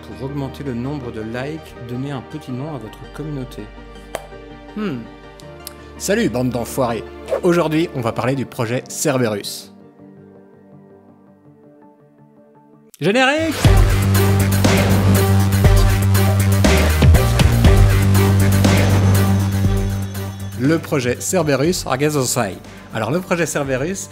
pour augmenter le nombre de likes, donnez un petit nom à votre communauté. Salut bande d'enfoirés. Aujourd'hui, on va parler du projet Cerberus. Générique! Le projet Cerberus Ragazosai. Alors le projet Cerberus,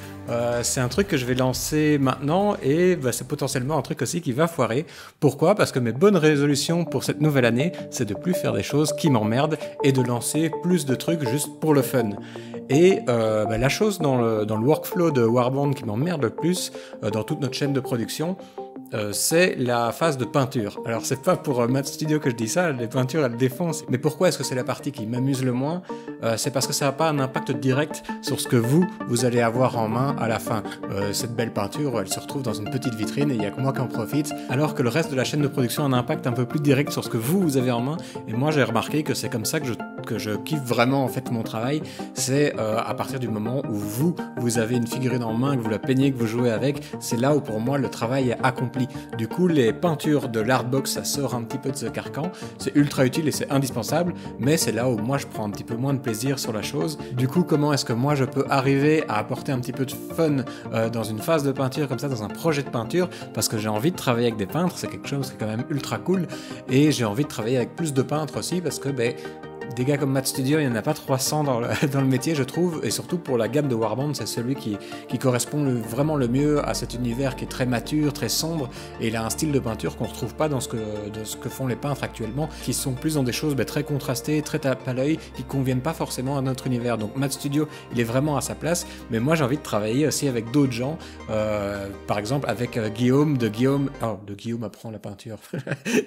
c'est un truc que je vais lancer maintenant et c'est potentiellement un truc aussi qui va foirer. Pourquoi? Parce que mes bonnes résolutions pour cette nouvelle année, c'est de plus faire des choses qui m'emmerdent et de lancer plus de trucs juste pour le fun. Et la chose dans le workflow de Warband qui m'emmerde le plus dans toute notre chaîne de production, c'est la phase de peinture. Alors c'est pas pour Matt Studio que je dis ça, les peintures elles défoncent. Mais pourquoi est-ce que c'est la partie qui m'amuse le moins? C'est parce que ça n'a pas un impact direct sur ce que vous allez avoir en main à la fin. Cette belle peinture, elle se retrouve dans une petite vitrine et il n'y a que moi qui en profite. Alors que le reste de la chaîne de production a un impact un peu plus direct sur ce que vous avez en main. Et moi j'ai remarqué que c'est comme ça que je kiffe vraiment en fait mon travail. C'est à partir du moment où vous avez une figurine en main, que vous la peignez, que vous jouez avec, c'est là où pour moi le travail est accompli. Du coup, les peintures de l'artbox, ça sort un petit peu de ce carcan. C'est ultra utile et c'est indispensable, mais c'est là où moi je prends un petit peu moins de plaisir sur la chose. Du coup, comment est-ce que moi je peux arriver à apporter un petit peu de fun dans une phase de peinture comme ça, dans un projet de peinture, parce que j'ai envie de travailler avec des peintres, c'est quelque chose qui est quand même ultra cool, et j'ai envie de travailler avec plus de peintres aussi, parce que des gars comme Matt Studio, il n'y en a pas 300 dans le métier, je trouve, et surtout pour la gamme de Warband, c'est celui qui correspond vraiment le mieux à cet univers qui est très mature, très sombre, et il a un style de peinture qu'on ne retrouve pas dans ce que font les peintres actuellement, qui sont plus dans des choses très contrastées, très tape à l'œil, qui ne conviennent pas forcément à notre univers. Donc Matt Studio, il est vraiment à sa place, mais moi j'ai envie de travailler aussi avec d'autres gens, par exemple avec Guillaume de Guillaume apprend la peinture,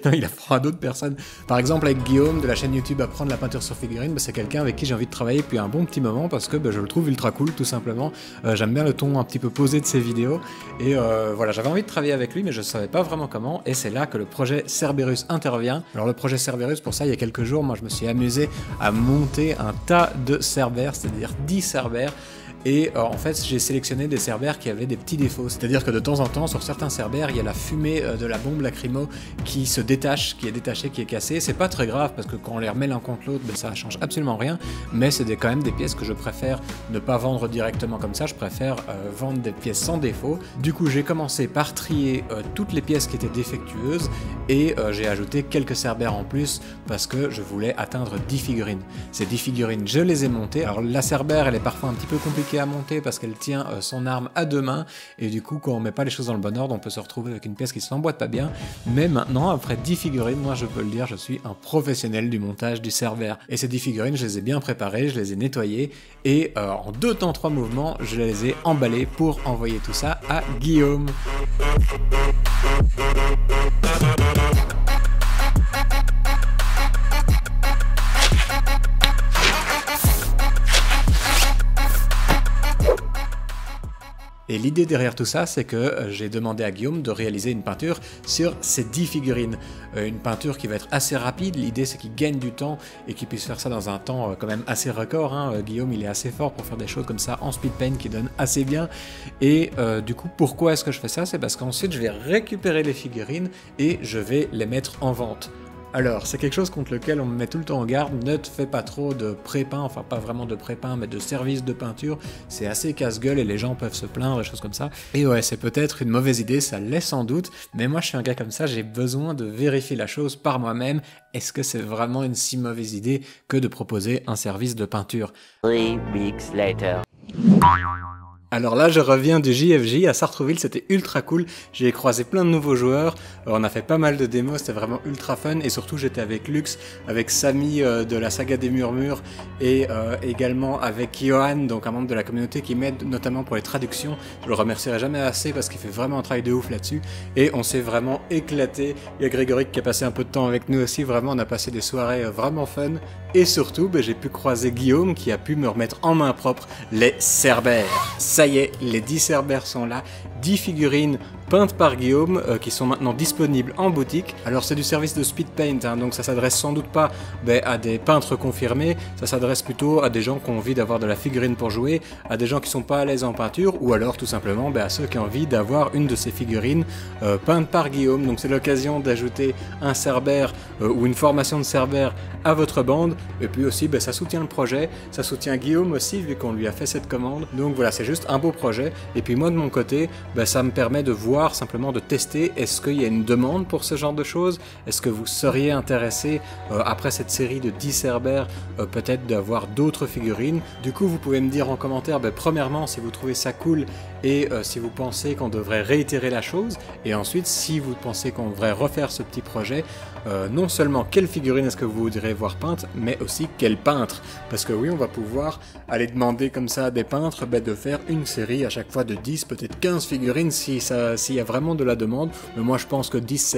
non, il apprend à d'autres personnes, par exemple avec Guillaume de la chaîne YouTube Apprendre la peinture sur figurine, c'est quelqu'un avec qui j'ai envie de travailler depuis un bon petit moment parce que je le trouve ultra cool tout simplement. J'aime bien le ton un petit peu posé de ses vidéos et voilà, j'avais envie de travailler avec lui mais je savais pas vraiment comment, et c'est là que le projet Cerberus intervient. Alors le projet Cerberus, pour ça il y a quelques jours, moi je me suis amusé à monter un tas de Cerbères, c'est-à-dire 10 Cerbères. Et en fait, j'ai sélectionné des Cerbères qui avaient des petits défauts. C'est-à-dire que de temps en temps, sur certains Cerbères, il y a la fumée de la bombe lacrymo qui se détache, qui est détachée, qui est cassée. C'est pas très grave parce que quand on les remet l'un contre l'autre, ça change absolument rien. Mais c'est quand même des pièces que je préfère ne pas vendre directement comme ça. Je préfère vendre des pièces sans défaut. Du coup, j'ai commencé par trier toutes les pièces qui étaient défectueuses et j'ai ajouté quelques Cerbères en plus parce que je voulais atteindre 10 figurines. Ces 10 figurines, je les ai montées. Alors la Cerbère, elle est parfois un petit peu compliquée à monter parce qu'elle tient son arme à deux mains et du coup quand on met pas les choses dans le bon ordre on peut se retrouver avec une pièce qui s'emboîte pas bien. Mais maintenant, après 10 figurines, moi je peux le dire, je suis un professionnel du montage du Cerbère, et ces 10 figurines je les ai bien préparées, je les ai nettoyées et en 2 temps 3 mouvements je les ai emballées pour envoyer tout ça à Guillaume. Et l'idée derrière tout ça, c'est que j'ai demandé à Guillaume de réaliser une peinture sur ces 10 figurines. Une peinture qui va être assez rapide, l'idée c'est qu'il gagne du temps et qu'il puisse faire ça dans un temps quand même assez record. Guillaume, il est assez fort pour faire des choses comme ça en speed paint qui donne assez bien. Et du coup, pourquoi est-ce que je fais ça? C'est parce qu'ensuite je vais récupérer les figurines et je vais les mettre en vente. Alors, c'est quelque chose contre lequel on me met tout le temps en garde, ne te fais pas trop de pré-peint, enfin pas vraiment de pré-peint, mais de service de peinture, c'est assez casse-gueule et les gens peuvent se plaindre, des choses comme ça. Et ouais, c'est peut-être une mauvaise idée, ça l'est sans doute, mais moi je suis un gars comme ça, j'ai besoin de vérifier la chose par moi-même. Est-ce que c'est vraiment une si mauvaise idée que de proposer un service de peinture? 3 weeks later. Alors là, je reviens du JFJ à Sartrouville, c'était ultra cool, j'ai croisé plein de nouveaux joueurs, on a fait pas mal de démos, c'était vraiment ultra fun, et surtout j'étais avec Lux, avec Samy de la saga des murmures, et également avec Johan, donc un membre de la communauté qui m'aide notamment pour les traductions. Je le remercierai jamais assez parce qu'il fait vraiment un travail de ouf là-dessus, et on s'est vraiment éclaté. Il y a Grégory qui a passé un peu de temps avec nous aussi, vraiment on a passé des soirées vraiment fun, et surtout j'ai pu croiser Guillaume qui a pu me remettre en main propre les Cerbères. Ça y est, les 10 Cerbères sont là, 10 figurines peintes par Guillaume qui sont maintenant disponibles en boutique. Alors c'est du service de speed paint, hein, donc ça s'adresse sans doute pas à des peintres confirmés, ça s'adresse plutôt à des gens qui ont envie d'avoir de la figurine pour jouer, à des gens qui sont pas à l'aise en peinture, ou alors tout simplement à ceux qui ont envie d'avoir une de ces figurines peintes par Guillaume. Donc c'est l'occasion d'ajouter un Cerbère ou une formation de Cerbère à votre bande, et puis aussi ça soutient le projet, ça soutient Guillaume aussi vu qu'on lui a fait cette commande. Donc voilà, c'est juste un beau projet, et puis moi de mon côté ça me permet de voir, simplement de tester, est-ce qu'il y a une demande pour ce genre de choses, est-ce que vous seriez intéressé après cette série de 10 Cerbères peut-être d'avoir d'autres figurines. Du coup vous pouvez me dire en commentaire premièrement si vous trouvez ça cool et si vous pensez qu'on devrait réitérer la chose, et ensuite si vous pensez qu'on devrait refaire ce petit projet, non seulement quelle figurine est-ce que vous voudrez voir peinte, mais aussi quel peintre, parce que oui, on va pouvoir aller demander comme ça à des peintres de faire une série à chaque fois de 10, peut-être 15 figurines s'il y a vraiment de la demande. Mais moi je pense que 10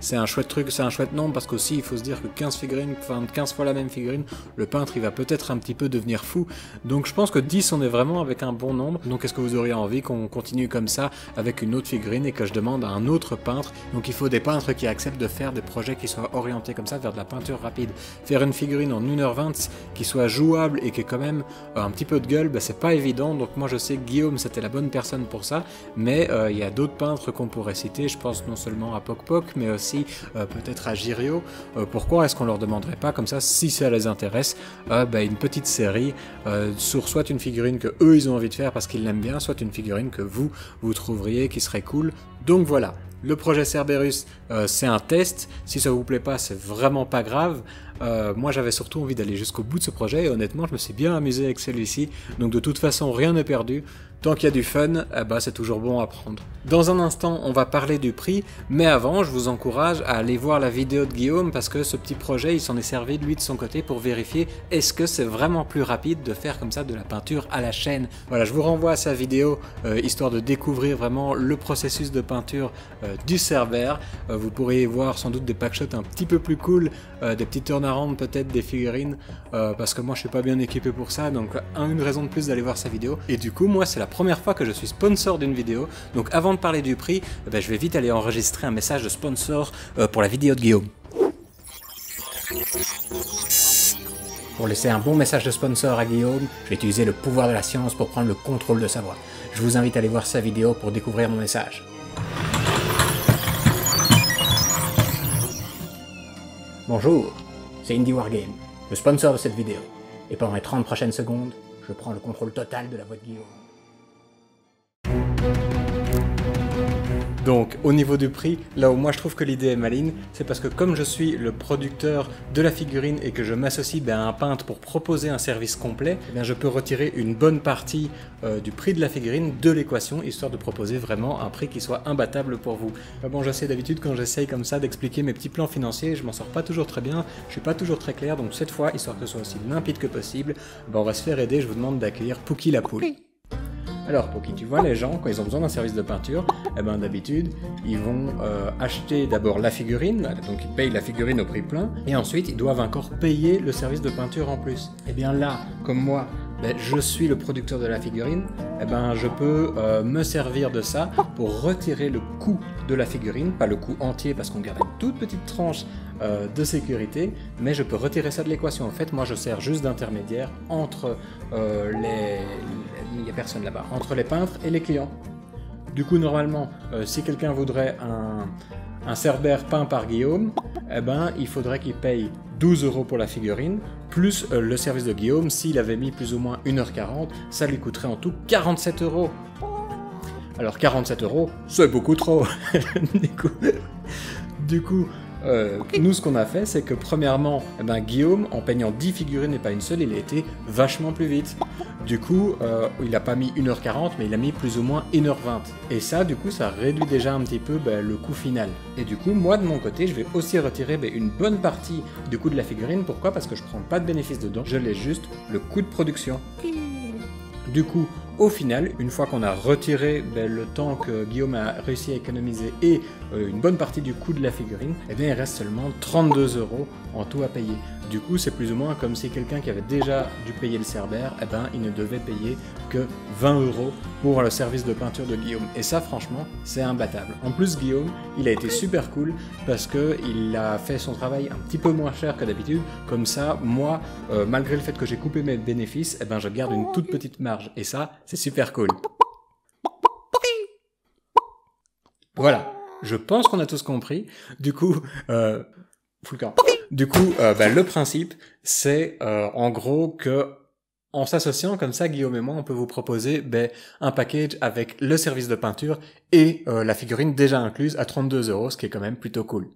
c'est un chouette truc, c'est un chouette nombre, parce qu'aussi il faut se dire que 15 figurines, 15 fois la même figurine, le peintre il va peut-être un petit peu devenir fou. Donc je pense que 10 on est vraiment avec un bon nombre. Donc est-ce que vous auriez envie qu'on continue comme ça avec une autre figurine et que je demande à un autre peintre? Donc il faut des peintres qui acceptent de faire des projets qui soient orientés comme ça vers de la peinture rapide. Faire une figurine en 1h20 qui soit jouable et qui ait quand même un petit peu de gueule, c'est pas évident. Donc moi je sais que Guillaume c'était la bonne personne pour ça, mais il y a d'autres peintres qu'on pourrait citer. Je pense non seulement à Poc Poc, mais aussi peut-être à Girio. Pourquoi est-ce qu'on leur demanderait pas comme ça, si ça les intéresse, une petite série sur soit une figurine que eux ils ont envie de faire parce qu'ils l'aiment bien, soit une figurine que vous trouveriez qui serait cool. Donc voilà. Le projet Cerberus, c'est un test. Si ça vous plaît pas, c'est vraiment pas grave. Moi, j'avais surtout envie d'aller jusqu'au bout de ce projet et honnêtement, je me suis bien amusé avec celui-ci. Donc de toute façon, rien n'est perdu. Tant qu'il y a du fun, c'est toujours bon à prendre. Dans un instant, on va parler du prix, mais avant, je vous encourage à aller voir la vidéo de Guillaume parce que ce petit projet, il s'en est servi lui de son côté pour vérifier est-ce que c'est vraiment plus rapide de faire comme ça de la peinture à la chaîne. Voilà, je vous renvoie à sa vidéo histoire de découvrir vraiment le processus de peinture du Cerbère. Vous pourriez y voir sans doute des packshots un petit peu plus cool, des petits turnarounds peut-être, des figurines, parce que moi je suis pas bien équipé pour ça, donc une raison de plus d'aller voir sa vidéo. Et du coup, moi c'est la première fois que je suis sponsor d'une vidéo, donc avant de parler du prix, je vais vite aller enregistrer un message de sponsor pour la vidéo de Guillaume. Pour laisser un bon message de sponsor à Guillaume, je vais utiliser le pouvoir de la science pour prendre le contrôle de sa voix. Je vous invite à aller voir sa vidéo pour découvrir mon message. Bonjour, c'est Indie Wargame, le sponsor de cette vidéo. Et pendant les 30 prochaines secondes, je prends le contrôle total de la voix de Guillaume. Donc au niveau du prix, là où moi je trouve que l'idée est maligne, c'est parce que comme je suis le producteur de la figurine et que je m'associe à un peintre pour proposer un service complet, je peux retirer une bonne partie du prix de la figurine de l'équation, histoire de proposer vraiment un prix qui soit imbattable pour vous. Bon, je sais d'habitude quand j'essaye comme ça d'expliquer mes petits plans financiers, je m'en sors pas toujours très bien, je suis pas toujours très clair, donc cette fois, histoire que ce soit aussi limpide que possible, on va se faire aider, je vous demande d'accueillir Pookie la poule. Alors Pookie, tu vois, les gens, quand ils ont besoin d'un service de peinture, d'habitude, ils vont acheter d'abord la figurine, donc ils payent la figurine au prix plein, et ensuite ils doivent encore payer le service de peinture en plus. Et bien là, comme moi, je suis le producteur de la figurine, je peux me servir de ça pour retirer le coût de la figurine, pas le coût entier parce qu'on garde une toute petite tranche de sécurité, mais je peux retirer ça de l'équation. En fait, moi je sers juste d'intermédiaire entre il n'y a personne là-bas, entre les peintres et les clients. Du coup, normalement, si quelqu'un voudrait un Cerbère peint par Guillaume, il faudrait qu'il paye 12 € pour la figurine, plus le service de Guillaume, s'il avait mis plus ou moins 1h40, ça lui coûterait en tout 47 €. Alors 47 €, c'est beaucoup trop. Du coup, nous ce qu'on a fait, c'est que premièrement, Guillaume, en peignant 10 figurines et pas une seule, il a été vachement plus vite. Du coup, il n'a pas mis 1h40, mais il a mis plus ou moins 1h20. Et ça, du coup, ça réduit déjà un petit peu le coût final. Et du coup, moi, de mon côté, je vais aussi retirer une bonne partie du coût de la figurine. Pourquoi? Parce que je prends pas de bénéfice dedans, je laisse juste le coût de production. Du coup, Au final, une fois qu'on a retiré le temps que Guillaume a réussi à économiser et une bonne partie du coût de la figurine, eh bien il reste seulement 32 € en tout à payer. Du coup, c'est plus ou moins comme si quelqu'un qui avait déjà dû payer le Cerbère, eh ben il ne devait payer que 20 € pour le service de peinture de Guillaume. Et ça, franchement, c'est imbattable. En plus, Guillaume, il a été super cool parce que il a fait son travail un petit peu moins cher que d'habitude. Comme ça, moi, malgré le fait que j'ai coupé mes bénéfices, eh ben je garde une toute petite marge. Et ça, c'est super cool. Voilà, je pense qu'on a tous compris. Du coup, le principe, c'est en gros que en s'associant comme ça, Guillaume et moi, on peut vous proposer un package avec le service de peinture et la figurine déjà incluse à 32 €, ce qui est quand même plutôt cool.